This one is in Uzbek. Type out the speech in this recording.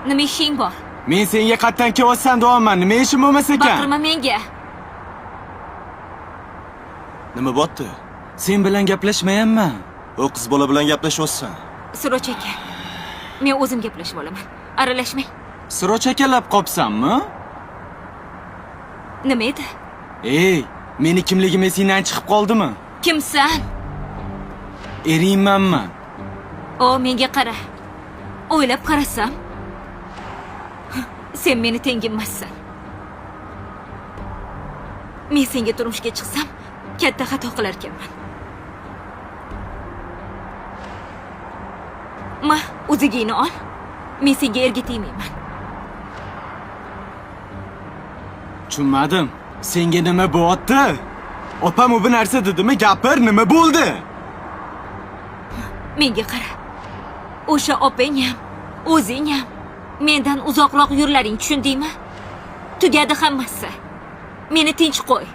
Nima ishing bor? Men senga qatdan kelyapsan deyapman. Nima ishim bo'lmas ekan? Baqirma menga. Nima bo'pti? Sen bilan gaplashmayapman. O qiz bola bilan gaplashyapsan. Suroch aka. Men o'zim gaplashib olaman. Aralashmang. Siroch akalab qopsanmi? Nima edi? Ey, meni kimligim esingdan chiqib qoldimi? Kimsan? Eringmanman. O, menga qara. O'ylab qarasam, sen meni tengimmassan. Men senga turmushga chiqsam, katta xato qilar ekanman. Ma, o'zigingni ol. Men senga erga tegmayman. Tushunmadim. Senga nima bo'lyapti? Opam bu narsa dedimi? Gapir, nima bo'ldi? Menga qara. O'sha opang ham, o'zing ham mendan uzoqroq yurlaring, tushundingmi? Tugadi hammasi. Meni tinch qo'y.